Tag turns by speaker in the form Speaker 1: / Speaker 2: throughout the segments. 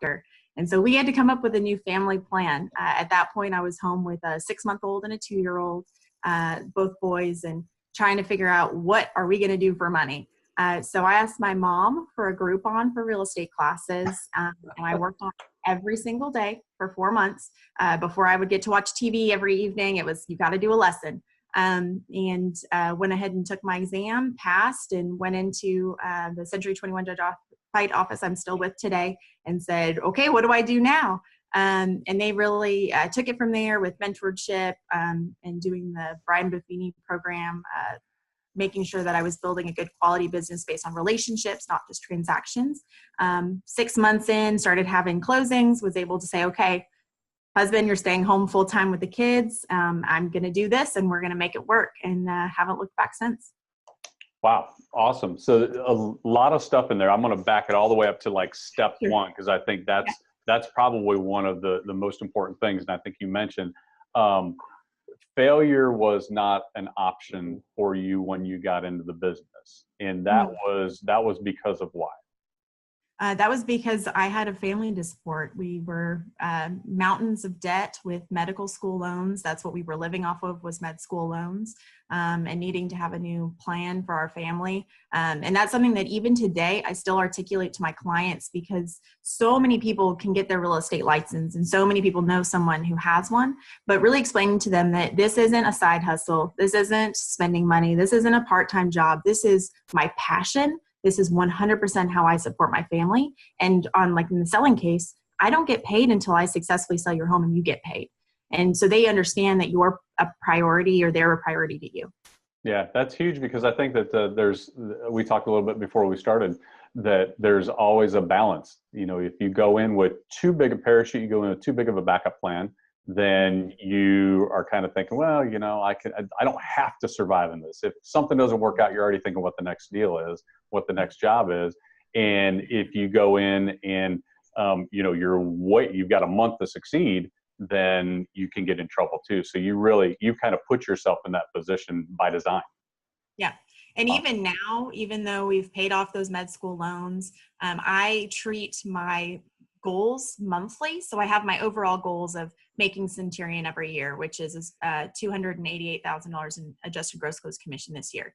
Speaker 1: doctor. And so we had to come up with a new family plan. At that point, I was home with a 6-month-old and a 2-year-old, both boys, and trying to figure out what are we going to do for money. So I asked my mom for a Groupon for real estate classes, and I worked on it every single day for 4 months before I would get to watch TV every evening. It was, you got to do a lesson. And went ahead and took my exam, passed, and went into the Century 21 Judge Fight office I'm still with today, and said, okay, what do I do now? And they really took it from there with mentorship and doing the Brian Buffini program, making sure that I was building a good quality business based on relationships, not just transactions. 6 months in, started having closings, was able to say, okay, husband, you're staying home full time with the kids. I'm going to do this and we're going to make it work, and haven't looked back since.
Speaker 2: Wow. Awesome. So a lot of stuff in there. I'm going to back it all the way up to like step one, because I think that's probably one of the most important things. And I think you mentioned failure was not an option for you when you got into the business. And that was because of why?
Speaker 1: That was because I had a family to support. We were mountains of debt with medical school loans. That's what we were living off of, was med school loans, and needing to have a new plan for our family. And that's something that even today I still articulate to my clients, because so many people can get their real estate license and so many people know someone who has one, but really explaining to them that this isn't a side hustle. This isn't spending money. This isn't a part-time job. This is my passion. This is 100% how I support my family. And on, like, in the selling case, I don't get paid until I successfully sell your home and you get paid. And so they understand that you're a priority, or they're a priority to you.
Speaker 2: Yeah, that's huge, because I think that we talked a little bit before we started, that there's always a balance. You know, if you go in with too big a parachute, you go in with too big of a backup plan, then you are kind of thinking, well, you know, I don't have to survive in this. If something doesn't work out, you're already thinking what the next deal is, what the next job is. And if you go in and, you know, you've got a month to succeed, then you can get in trouble too. So you kind of put yourself in that position by design. Yeah.
Speaker 1: And even now, even though we've paid off those med school loans, I treat my goals monthly. So I have my overall goals of making Centurion every year, which is $288,000 in adjusted gross close commission this year.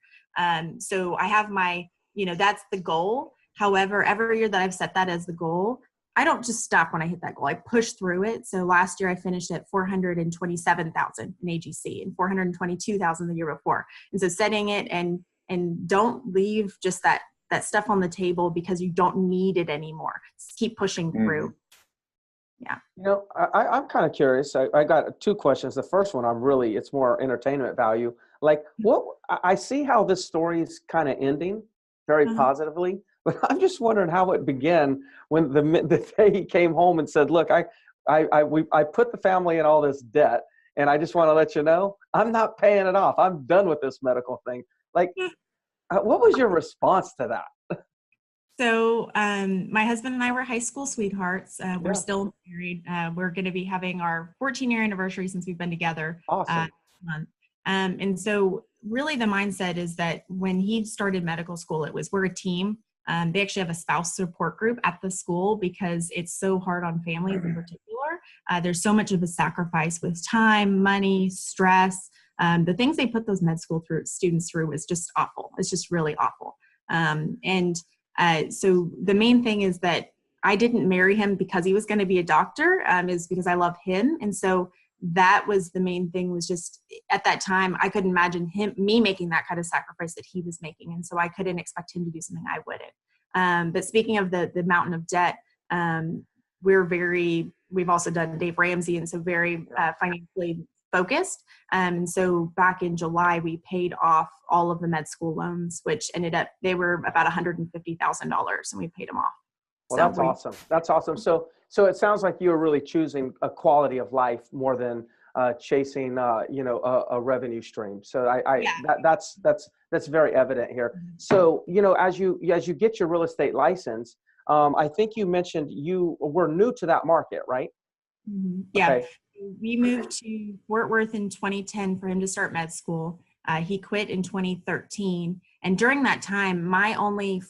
Speaker 1: So I have my, you know, that's the goal. However, every year that I've set that as the goal, I don't just stop when I hit that goal. I push through it. So last year I finished at $427,000 in AGC and $422,000 the year before. And so setting it and don't leave just that stuff on the table because you don't need it anymore. Just keep pushing through. Yeah.
Speaker 3: You know, I'm kind of curious. I got 2 questions. The first one, it's more entertainment value. Like, I see how this story is kind of ending very positively, but I'm just wondering how it began when the day he came home and said, look, I put the family in all this debt, and I just want to let you know, I'm not paying it off. I'm done with this medical thing. Like, what was your response to that?
Speaker 1: So my husband and I were high school sweethearts. We're still married. We're going to be having our 14-year anniversary since we've been together.
Speaker 3: Awesome.
Speaker 1: Month. And so really the mindset is that when he started medical school, we're a team. They actually have a spouse support group at the school because it's so hard on families in particular. There's so much of a sacrifice with time, money, stress. The things they put those med school students through is just awful. It's just really awful. So the main thing is that I didn't marry him because he was going to be a doctor, is because I love him. And so that was the main thing, was just at that time, I couldn't imagine me making that kind of sacrifice that he was making. And so I couldn't expect him to do something I wouldn't. But speaking of the mountain of debt, we've also done Dave Ramsey, and so very financially focused. And so back in July, we paid off all of the med school loans, which they were about $150,000, and we paid them off.
Speaker 3: Well, that's awesome. That's awesome. So it sounds like you're really choosing a quality of life more than chasing, a revenue stream. So that's very evident here. So, as you get your real estate license, I think you mentioned you were new to that market, right?
Speaker 1: Mm-hmm. Yeah.
Speaker 3: Okay.
Speaker 1: We moved to Fort Worth in 2010 for him to start med school. He quit in 2013. And during that time, my only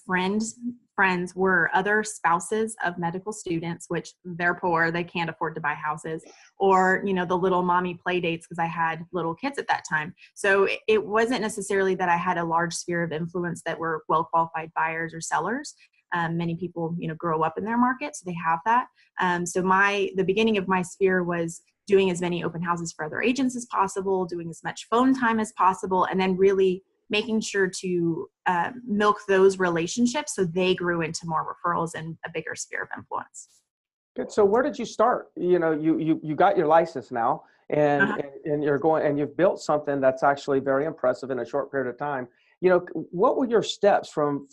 Speaker 1: friends were other spouses of medical students, which they're poor, they can't afford to buy houses, or, you know, the little mommy play dates, because I had little kids at that time. So it wasn't necessarily that I had a large sphere of influence that were well-qualified buyers or sellers. Many people, you know, grow up in their market, so they have that. So the beginning of my sphere was doing as many open houses for other agents as possible, doing as much phone time as possible, and then really making sure to milk those relationships so they grew into more referrals and a bigger sphere of influence.
Speaker 3: Good. So where did you start? You know, you got your license now, and you're going, and you've built something that's actually very impressive in a short period of time. You know, what were your steps from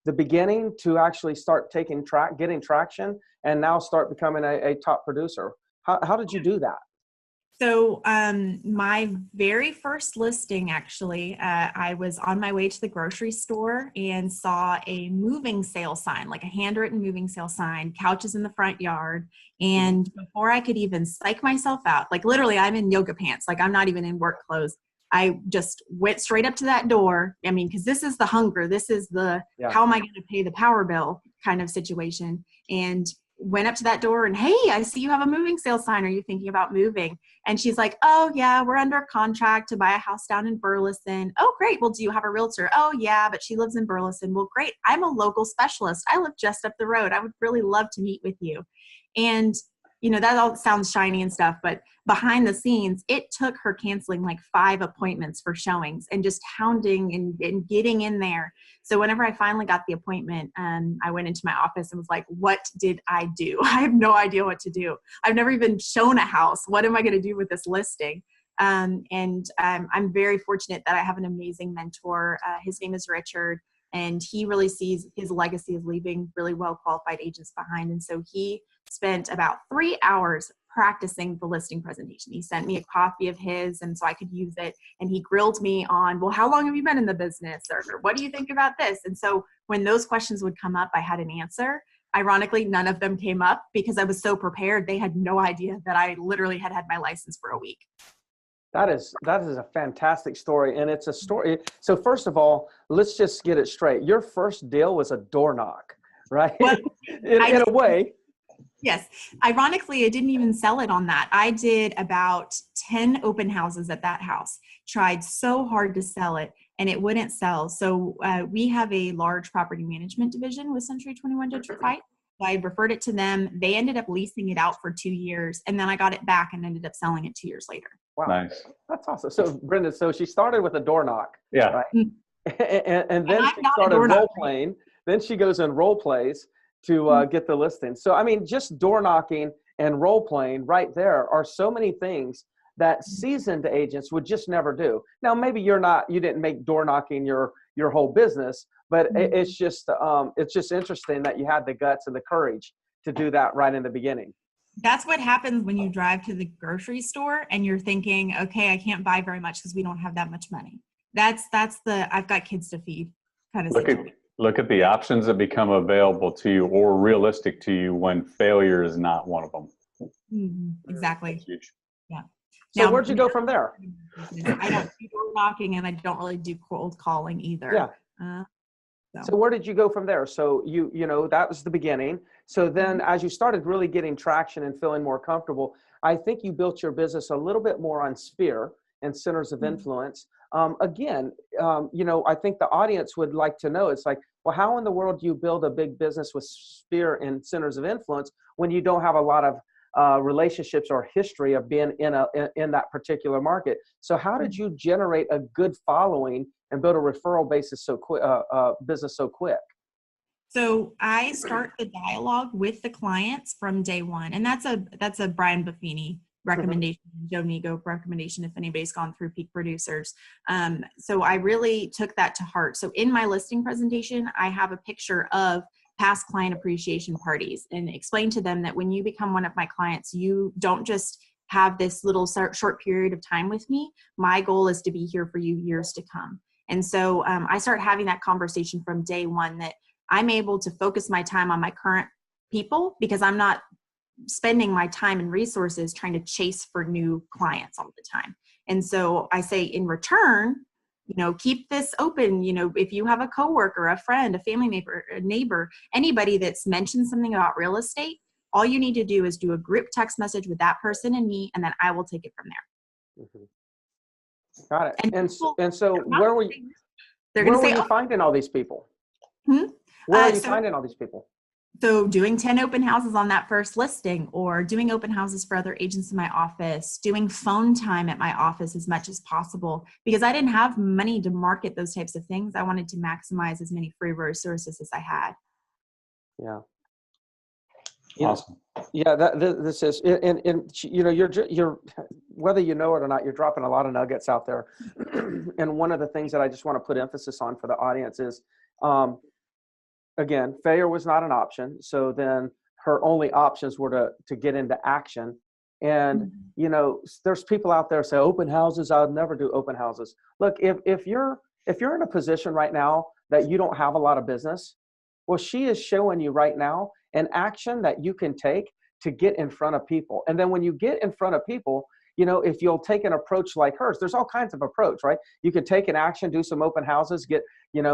Speaker 3: the beginning to actually start getting traction, and now start becoming a top producer? How did you do that?
Speaker 1: So my very first listing, actually, I was on my way to the grocery store and saw a moving sale sign, like a handwritten moving sale sign, couches in the front yard. And before I could even psych myself out, like literally I'm in yoga pants, like I'm not even in work clothes. I just went straight up to that door. I mean, because this is the hunger. This is the, how am I going to pay the power bill kind of situation. And went up to that door and, hey, I see you have a moving sale sign. Are you thinking about moving? And she's like, oh yeah, we're under contract to buy a house down in Burleson. Oh, great. Well, do you have a realtor? Oh yeah, but she lives in Burleson. Well, great. I'm a local specialist. I live just up the road. I would really love to meet with you. And you know, that all sounds shiny and stuff, but behind the scenes, it took her canceling like 5 appointments for showings and just hounding and getting in there. So whenever I finally got the appointment, I went into my office and was like, what did I do? I have no idea what to do. I've never even shown a house. What am I going to do with this listing? I'm very fortunate that I have an amazing mentor. His name is Richard. And he really sees his legacy of leaving really well-qualified agents behind. And so he spent about 3 hours practicing the listing presentation. He sent me a copy of his, and so I could use it. And he grilled me on, well, how long have you been in the business? Or what do you think about this? And so when those questions would come up, I had an answer. Ironically, none of them came up because I was so prepared. They had no idea that I literally had my license for a week.
Speaker 3: That is a fantastic story. And it's a story. So first of all, let's just get it straight. Your first deal was a door knock, right?
Speaker 1: Well,
Speaker 3: in a way.
Speaker 1: Yes. Ironically, I didn't even sell it on that. I did about 10 open houses at that house, tried so hard to sell it, and it wouldn't sell. So we have a large property management division with Century 21 Detroit. I referred it to them. They ended up leasing it out for 2 years, and then I got it back and ended up selling it 2 years later.
Speaker 3: Wow.
Speaker 2: Nice.
Speaker 3: That's awesome. So Brenda, so she started with a door knock.
Speaker 2: Yeah.
Speaker 3: Right? and then she started role playing. Then she goes and role plays to get the listing. So, I mean, just door knocking and role playing right there are so many things that seasoned agents would just never do. Now, maybe you didn't make door knocking your whole business, but it's just interesting that you had the guts and the courage to do that right in the beginning.
Speaker 1: That's what happens when you drive to the grocery store and you're thinking, okay, I can't buy very much because we don't have that much money. That's the I've got kids to feed kind of situation.
Speaker 2: Look at the options that become available to you or realistic to you when failure is not one of them.
Speaker 1: Mm-hmm. Exactly.
Speaker 2: That's huge.
Speaker 1: Yeah.
Speaker 3: So where'd you go from there?
Speaker 1: I don't do door knocking and I don't really do cold calling either.
Speaker 3: Yeah. So where did you go from there? So you know, that was the beginning. So then as you started really getting traction and feeling more comfortable, I think you built your business a little bit more on sphere and centers of influence. Again, you know, I think the audience would like to know, it's like, well, how in the world do you build a big business with sphere and centers of influence when you don't have a lot of relationships or history of being in that particular market? So how did you generate a good following and build a referral basis business so quick?
Speaker 1: So I start the dialogue with the clients from day one, and that's a Brian Buffini recommendation, Joe Nigo recommendation, if anybody's gone through Peak Producers. So I really took that to heart. So in my listing presentation, I have a picture of past client appreciation parties and explain to them that when you become one of my clients, you don't just have this little short period of time with me. My goal is to be here for you years to come. And so I start having that conversation from day one that I'm able to focus my time on my current people because I'm not spending my time and resources trying to chase for new clients all the time. And so I say, in return, keep this open. If you have a coworker, a friend, a family neighbor, anybody that's mentioned something about real estate, all you need to do is do a group text message with that person and me, and then I will take it from there.
Speaker 3: Mm-hmm. Got it. And so
Speaker 1: they're
Speaker 3: where
Speaker 1: going to
Speaker 3: were
Speaker 1: say,
Speaker 3: you finding all these people?
Speaker 1: Hmm?
Speaker 3: Where are you finding all these people?
Speaker 1: So doing 10 open houses on that first listing, or doing open houses for other agents in my office, doing phone time at my office as much as possible, because I didn't have money to market those types of things. I wanted to maximize as many free resources as I had.
Speaker 3: Yeah.
Speaker 2: Awesome.
Speaker 3: Yeah, this is, and you're whether you know it or not, you're dropping a lot of nuggets out there. And one of the things that I just want to put emphasis on for the audience is, again, failure was not an option. So then her only options were to get into action. And, there's people out there say open houses. I would never do open houses. Look, if you're in a position right now that you don't have a lot of business, well, she is showing you right now an action that you can take to get in front of people. And then when you get in front of people, if you'll take an approach like hers, there's all kinds of approach, right? You can take an action, do some open houses, get 10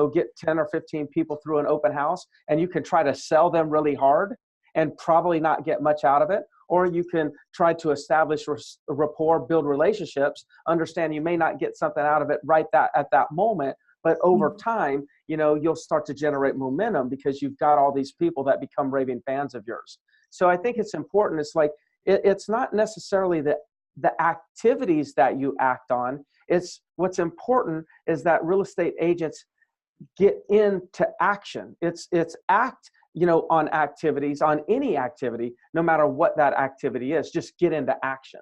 Speaker 3: or 15 people through an open house, and you can try to sell them really hard and probably not get much out of it. Or you can try to establish rapport, build relationships, understand you may not get something out of it right at that moment, but over time, you'll start to generate momentum because you've got all these people that become raving fans of yours. So I think it's important. It's like, it's not necessarily the activities that you act on. It's what's important is that real estate agents get into action. It's act, on activities, on any activity, no matter what that activity is, just get into action.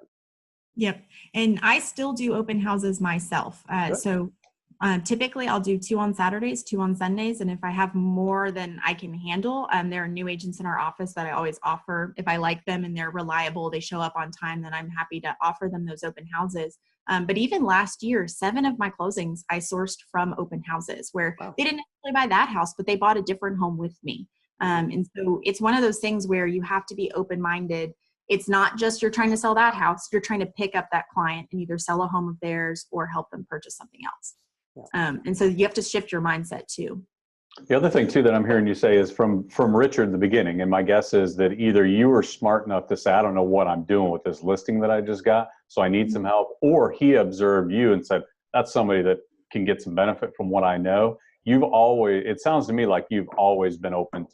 Speaker 1: Yep. And I still do open houses myself. Typically I'll do 2 on Saturdays, 2 on Sundays. And if I have more than I can handle, there are new agents in our office that I always offer. If I like them and they're reliable, they show up on time, then I'm happy to offer them those open houses. But even last year, 7 of my closings I sourced from open houses where they didn't necessarily buy that house, but they bought a different home with me. And so it's one of those things where you have to be open-minded. It's not just you're trying to sell that house, you're trying to pick up that client and either sell a home of theirs or help them purchase something else. And so you have to shift your mindset too.
Speaker 2: The other thing too that I'm hearing you say is from Richard in the beginning, and my guess is that either you were smart enough to say, I don't know what I'm doing with this listing that I just got, so I need some help, or he observed you and said, that's somebody that can get some benefit from what I know. It sounds to me like you've always been open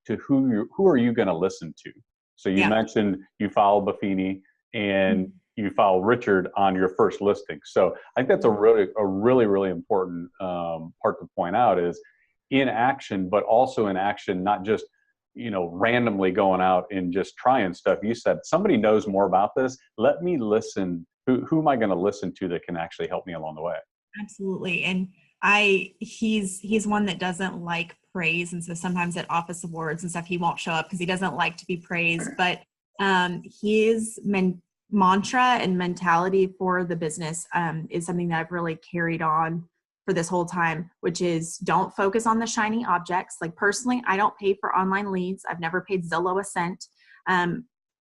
Speaker 2: to who are you going to listen to. So you mentioned you followed Buffini and you follow Richard on your first listing. So I think that's a really important part to point out is in action, but also in action, not just, randomly going out and just trying stuff. You said somebody knows more about this. Let me listen. Who am I going to listen to that can actually help me along the way?
Speaker 1: Absolutely. And he's one that doesn't like praise. And so sometimes at office awards and stuff, he won't show up because he doesn't like to be praised, but his mantra and mentality for the business is something that I've really carried on for this whole time, which is don't focus on the shiny objects. Like personally, I don't pay for online leads. I've never paid Zillow a cent.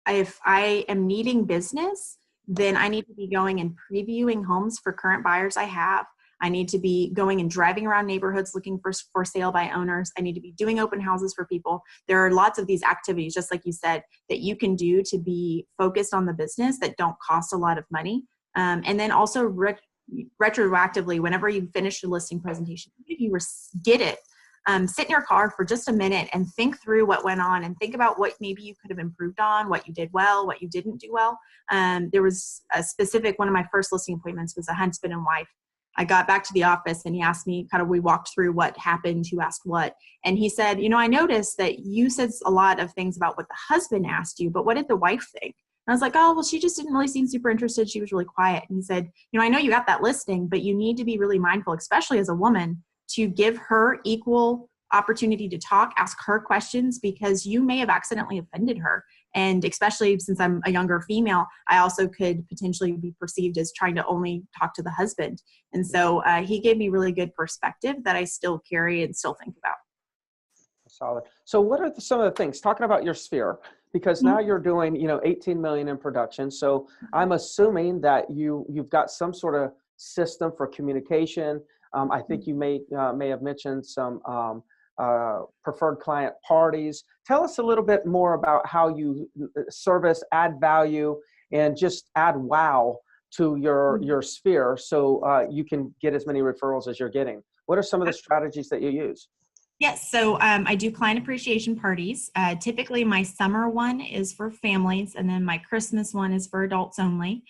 Speaker 1: If I am needing business, then I need to be going and previewing homes for current buyers I have. I need to be going and driving around neighborhoods looking for sale by owners. I need to be doing open houses for people. There are lots of these activities, just like you said, that you can do to be focused on the business that don't cost a lot of money. And then also retroactively, whenever you finish your listing presentation, if you get it, sit in your car for just a minute and think through what went on and think about what maybe you could have improved on, what you did well, what you didn't do well. There was a specific, one of my first listing appointments was a husband and wife. I got back to the office and he asked me, we walked through what happened, who asked what. And he said, I noticed that you said a lot of things about what the husband asked you, but what did the wife think? And I was like, oh, well, she just didn't really seem super interested. She was really quiet. And he said, I know you got that listing, but you need to be really mindful, especially as a woman, to give her equal opportunity to talk, ask her questions, because you may have accidentally offended her. And especially since I'm a younger female, I also could potentially be perceived as trying to only talk to the husband. And so he gave me really good perspective that I still carry and still think about.
Speaker 3: Solid. So what are some of the things, talking about your sphere, because now you're doing, 18 million in production. So I'm assuming that you've got some sort of system for communication. I think you may have mentioned some preferred client parties. Tell us a little bit more about how you service, add value, and just add wow to your sphere, so you can get as many referrals as you're getting. What are some of the strategies that you use?
Speaker 1: Yes, so I do client appreciation parties. Typically, my summer one is for families, and then my Christmas one is for adults only.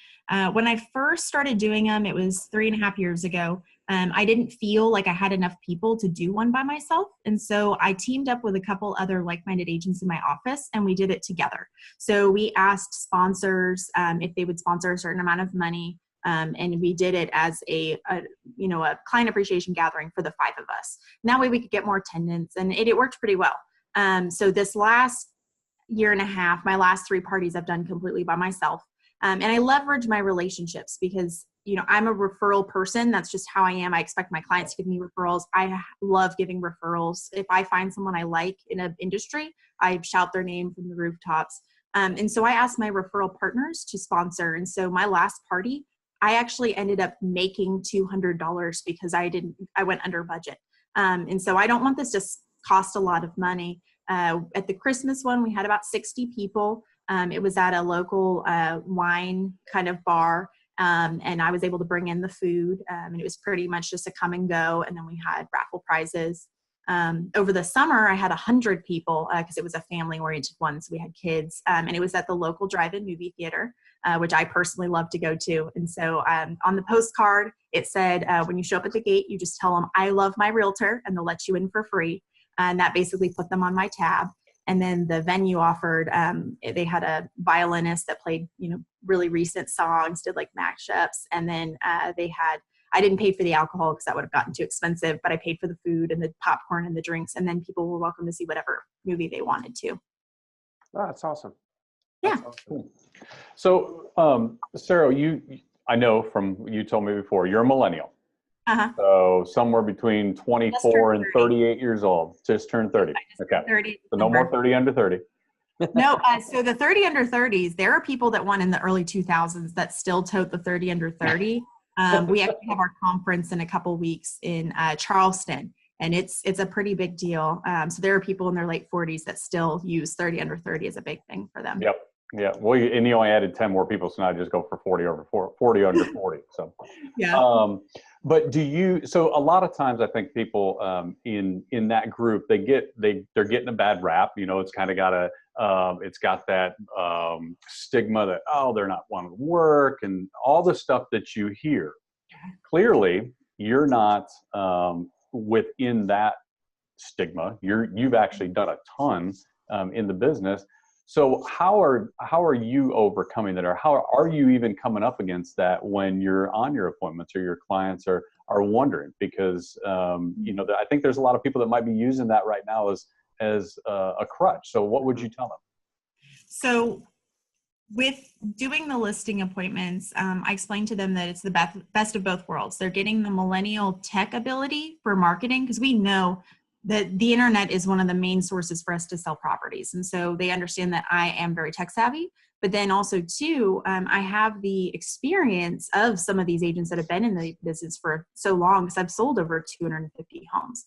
Speaker 1: When I first started doing them, it was 3.5 years ago. I didn't feel like I had enough people to do one by myself, and so I teamed up with a couple other like-minded agents in my office, and we did it together. So we asked sponsors if they would sponsor a certain amount of money. And we did it as a client appreciation gathering for the 5 of us. And that way we could get more attendance, and it worked pretty well. So this last 1.5 years, my last 3 parties I've done completely by myself. And I leverage my relationships because, I'm a referral person. That's just how I am. I expect my clients to give me referrals. I love giving referrals. If I find someone I like in an industry, I shout their name from the rooftops. And so I asked my referral partners to sponsor. And so my last party, I actually ended up making $200 because I went under budget. And so I don't want this to cost a lot of money. At the Christmas one, we had about 60 people. It was at a local wine kind of bar. And I was able to bring in the food. And it was pretty much just a come and go. And then we had raffle prizes. Over the summer, I had 100 people because it was a family-oriented one. So we had kids. And it was at the local drive-in movie theater, which I personally love to go to. And so on the postcard, it said, when you show up at the gate, you just tell them, I love my realtor, and they'll let you in for free. And that basically put them on my tab. And then the venue offered, they had a violinist that played, really recent songs, did like mashups. And then I didn't pay for the alcohol because that would have gotten too expensive, but I paid for the food and the popcorn and the drinks. And then people were welcome to see whatever movie they wanted to.
Speaker 3: Oh, that's awesome.
Speaker 1: Yeah.
Speaker 3: That's awesome.
Speaker 2: So, Sarah, I know from you told me before, you're a millennial.
Speaker 1: Uh-huh.
Speaker 2: So somewhere between 24 and 38 years old, just turned 30. Okay.
Speaker 1: 30.
Speaker 2: So no more 30 under 30.
Speaker 1: No, so the 30 under 30s, there are people that won in the early 2000s that still tote the 30 under 30. We actually have our conference in a couple weeks in Charleston, and it's a pretty big deal. So there are people in their late 40s that still use 30 under 30 as a big thing for them.
Speaker 2: Yep. Yeah. Well, and you only added 10 more people, so now I just go for 40 under 40. So,
Speaker 1: yeah.
Speaker 2: But so a lot of times I think people in that group, they're getting a bad rap. It's kind of got it's got that stigma that, they're not wanting to work and all the stuff that you hear. Clearly, you're not within that stigma. You've actually done a ton in the business. So how are you overcoming that, or how are you even coming up against that when you're on your appointments or your clients are wondering? Because I think there's a lot of people that might be using that right now as a crutch. So what would you tell them?
Speaker 1: So with doing the listing appointments, I explained to them that it's the best of both worlds. They're getting the millennial tech ability for marketing, because we know that the internet is one of the main sources for us to sell properties. And so they understand that I am very tech savvy, but then also too, I have the experience of some of these agents that have been in the business for so long, because I've sold over 250 homes.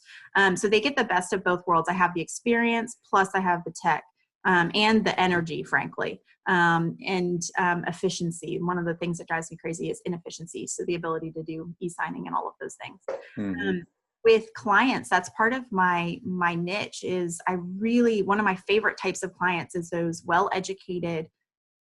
Speaker 1: So they get the best of both worlds. I have the experience, plus I have the tech and the energy, frankly, and efficiency. One of the things that drives me crazy is inefficiency. So the ability to do e-signing and all of those things. Mm-hmm. With clients, that's part of my niche. Is one of my favorite types of clients is those well-educated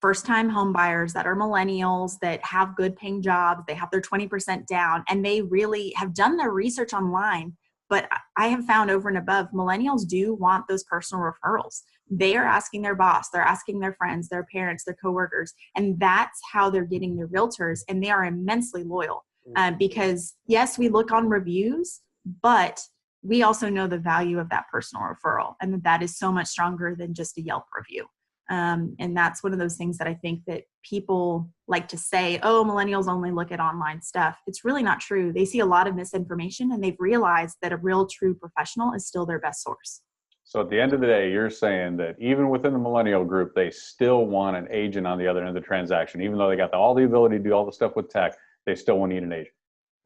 Speaker 1: first-time home buyers that are millennials, that have good paying jobs, they have their 20% down, and they really have done their research online. But I have found over and above, millennials do want those personal referrals. They are asking their boss, they're asking their friends, their parents, their coworkers, and that's how they're getting their realtors, and they are immensely loyal. Because yes, we look on reviews, but we also know the value of that personal referral, and that is so much stronger than just a Yelp review. And that's one of those things that I think that people like to say, millennials only look at online stuff. It's really not true. They see a lot of misinformation, and they've realized that a real true professional is still their best source. So
Speaker 2: at the end of the day, you're saying that even within the millennial group, they still want an agent on the other end of the transaction. Even though they got all the ability to do all the stuff with tech, they still will need an agent.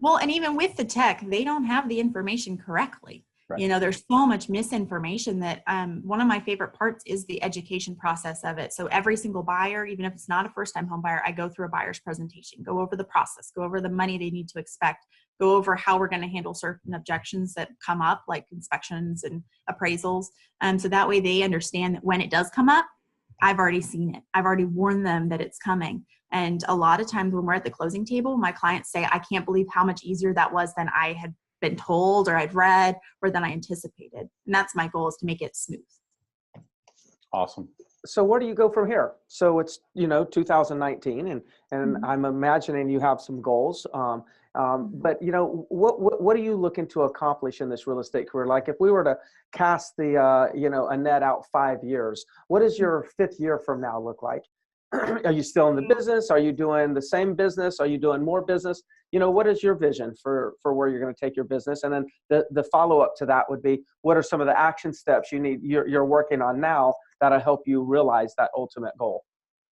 Speaker 1: Well, and even with the tech, they don't have the information correctly.
Speaker 2: Right.
Speaker 1: You know, there's so much misinformation that one of my favorite parts is the education process of it. So every single buyer, even if it's not a first-time home buyer, I go through a buyer's presentation, go over the process, go over the money they need to expect, go over how we're going to handle certain objections that come up, like inspections and appraisals. So that way they understand that when it does come up, I've already seen it. I've already warned them that it's coming. And a lot of times when we're at the closing table, my clients say, I can't believe how much easier that was than I had been told or I'd read or than I anticipated. And that's my goal, is to make it smooth.
Speaker 2: Awesome.
Speaker 3: So where do you go from here? So it's, 2019 and I'm imagining you have some goals. But what are you looking to accomplish in this real estate career? Like if we were to cast the, a net out 5 years, what does your 5th year from now look like? Are you still in the business? Are you doing the same business? Are you doing more business? What is your vision for where you're going to take your business? And then the follow-up to that would be, what are some of the action steps you're working on now that'll help you realize that ultimate goal?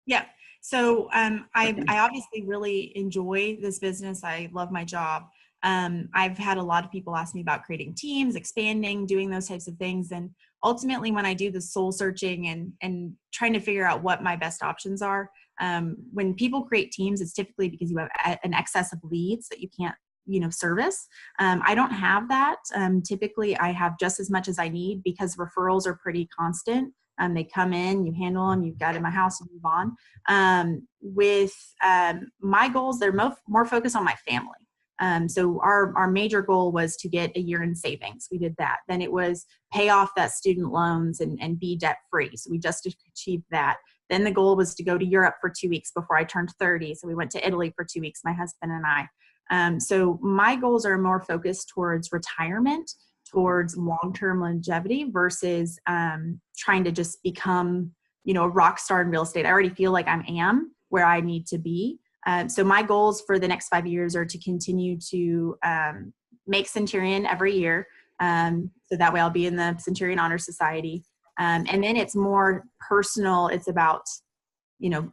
Speaker 1: Yeah. So I obviously really enjoy this business. I love my job. I've had a lot of people ask me about creating teams, expanding, doing those types of things. And ultimately, when I do the soul searching and trying to figure out what my best options are, when people create teams, it's typically because you have an excess of leads that you can't, service. I don't have that. Typically, I have just as much as I need because referrals are pretty constant. They come in, you handle them, you've got in my house, and move on. With my goals, they're more focused on my family. So our major goal was to get a year in savings. We did that. Then it was pay off that student loans and be debt free. So we just achieved that. Then the goal was to go to Europe for 2 weeks before I turned 30. So we went to Italy for 2 weeks, my husband and I. So my goals are more focused towards retirement, towards long-term longevity versus trying to just become, a rock star in real estate. I already feel like I am where I need to be. So my goals for the next 5 years are to continue to make Centurion every year. So that way I'll be in the Centurion Honor Society. And then it's more personal. It's about,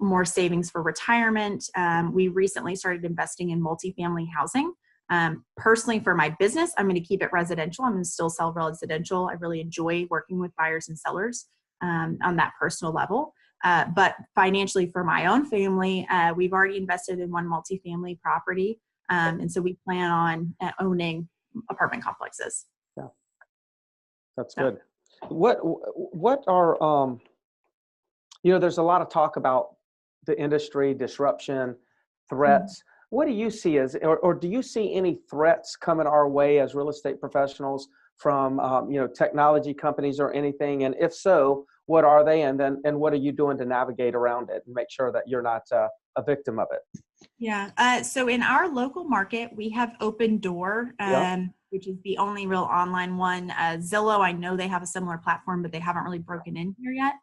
Speaker 1: more savings for retirement. We recently started investing in multifamily housing. Personally, for my business, I'm going to keep it residential. I'm going to still sell residential. I really enjoy working with buyers and sellers on that personal level. But financially, for my own family, we've already invested in one multifamily property. And so we plan on owning apartment complexes.
Speaker 3: Yeah, that's good. What are, there's a lot of talk about the industry, disruption, threats. What do you see or do you see any threats coming our way as real estate professionals from, technology companies or anything? And if so, what are they? And what are you doing to navigate around it and make sure that you're not a victim of it?
Speaker 1: Yeah. So in our local market, we have Open Door, which is the only real online one. Zillow, I know they have a similar platform, but they haven't really broken in here yet.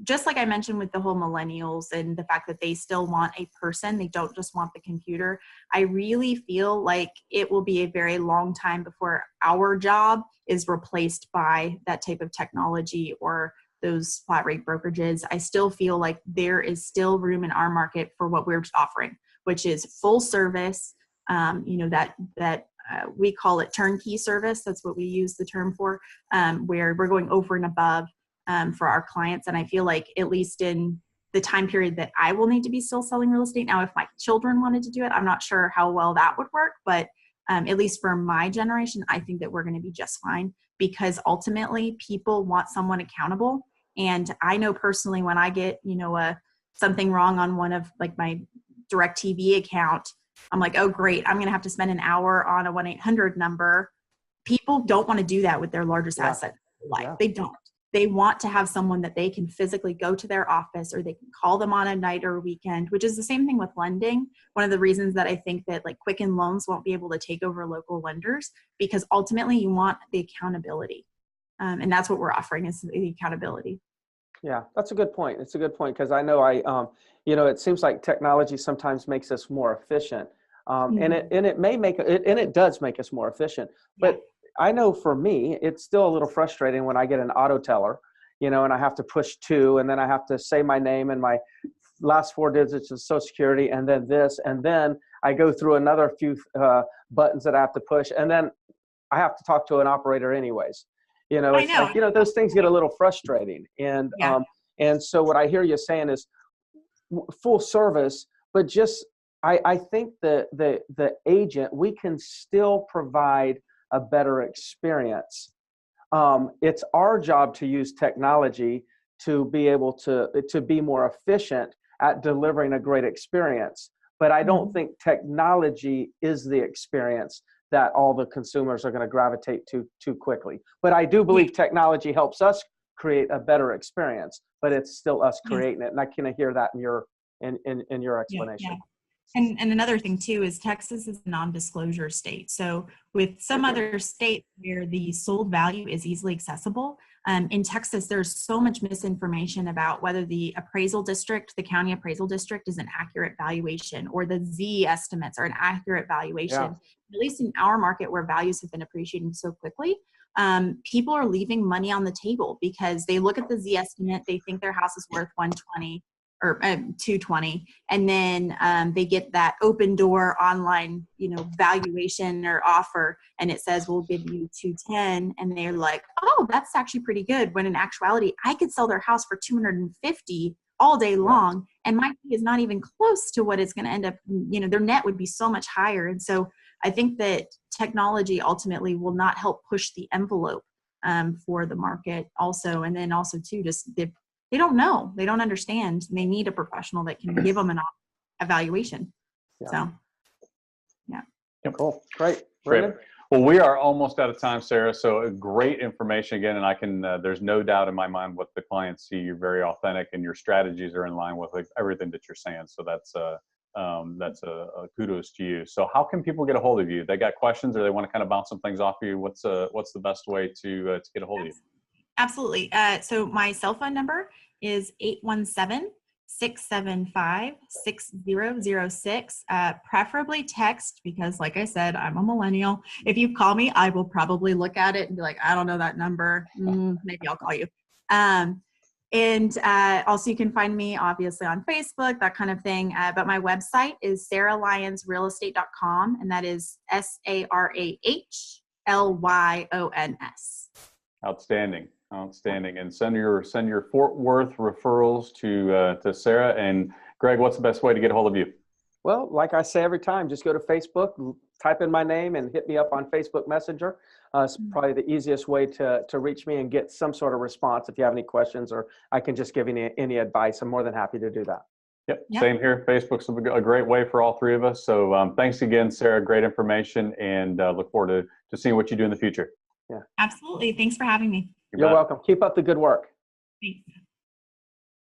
Speaker 1: Just like I mentioned with the whole millennials and the fact that they still want a person, they don't just want the computer. I really feel like it will be a very long time before our job is replaced by that type of technology or those flat rate brokerages. I still feel like there is still room in our market for what we're offering, which is full service, we call it turnkey service. That's what we use the term for, where we're going over and above for our clients. And I feel like at least in the time period that I will need to be still selling real estate. Now, if my children wanted to do it, I'm not sure how well that would work, but at least for my generation, I think that we're going to be just fine because ultimately people want someone accountable. And I know personally when I get, something wrong on one of like my DirecTV account, I'm like, oh, great. I'm going to have to spend an hour on a 1-800 number. People don't want to do that with their largest asset in life. Yeah. They don't. They want to have someone that they can physically go to their office or they can call them on a night or a weekend, which is the same thing with lending. One of the reasons that I think that like Quicken Loans won't be able to take over local lenders because ultimately you want the accountability. And that's what we're offering is the accountability.
Speaker 3: Yeah, that's a good point. It's a good point because I know it seems like technology sometimes makes us more efficient, and it does make us more efficient. But I know for me, it's still a little frustrating when I get an auto teller, and I have to push 2, and then I have to say my name and my last 4 digits of Social Security, and then this, and then I go through another few buttons that I have to push, and then I have to talk to an operator anyways. You know,
Speaker 1: I
Speaker 3: it's
Speaker 1: know.
Speaker 3: like, you know, those things get a little frustrating. And so what I hear you saying is full service, but just, I think the agent, we can still provide a better experience. It's our job to use technology to be able to be more efficient at delivering a great experience. But I don't think technology is the experience that all the consumers are going to gravitate to too quickly. But I do believe technology helps us create a better experience, but it's still us creating it. And I kind of hear that in your explanation.
Speaker 1: Yeah. And another thing too is Texas is a non-disclosure state. So with some other states where the sold value is easily accessible, in Texas, there's so much misinformation about whether the appraisal district, the county appraisal district, is an accurate valuation, or the Z estimates are an accurate valuation.
Speaker 3: Yeah.
Speaker 1: At least in our market where values have been appreciating so quickly, people are leaving money on the table because they look at the Z estimate, they think their house is worth 120 or 220, and then they get that open door online, you know, valuation or offer, and it says we'll give you 210, and they're like, oh, that's actually pretty good, when in actuality I could sell their house for 250 all day long, and my fee is not even close to what it's going to end up, you know, their net would be so much higher. And so I think that technology ultimately will not help push the envelope for the market also. And then also too, just they don't know, they don't understand. They need a professional that can give them an evaluation.
Speaker 3: Yeah.
Speaker 1: So, yeah.
Speaker 3: Cool. Great.
Speaker 2: Great. Well, we are almost out of time, Sarah. So great information again, and I can. There's no doubt in my mind what the clients see. You're very authentic, and your strategies are in line with everything that you're saying. So that's a kudos to you. So how can people get a hold of you? They got questions, or they want to kind of bounce some things off of you. What's the best way to get a hold of you?
Speaker 1: Absolutely. So my cell phone number is 817-675-6006. Preferably text, because like I said, I'm a millennial. If you call me, I will probably look at it and be like, I don't know that number. Maybe I'll call you. And also you can find me obviously on Facebook, that kind of thing. But my website is sarahlyonsrealestate.com, and that is SARAHLYONS.
Speaker 2: Outstanding. And send your Fort Worth referrals to Sarah. And Greg, what's the best way to get a hold of you?
Speaker 3: Well, like I say every time, just go to Facebook, type in my name, and hit me up on Facebook Messenger. It's probably the easiest way to reach me and get some sort of response if you have any questions, or I can just give you any advice. I'm more than happy to do that.
Speaker 2: Yep. Same here. Facebook's a great way for all three of us. So thanks again, Sarah. Great information, and look forward to seeing what you do in the future.
Speaker 3: Yeah.
Speaker 1: Absolutely. Thanks for having me.
Speaker 3: You're welcome. Keep up the good work.
Speaker 1: Thanks.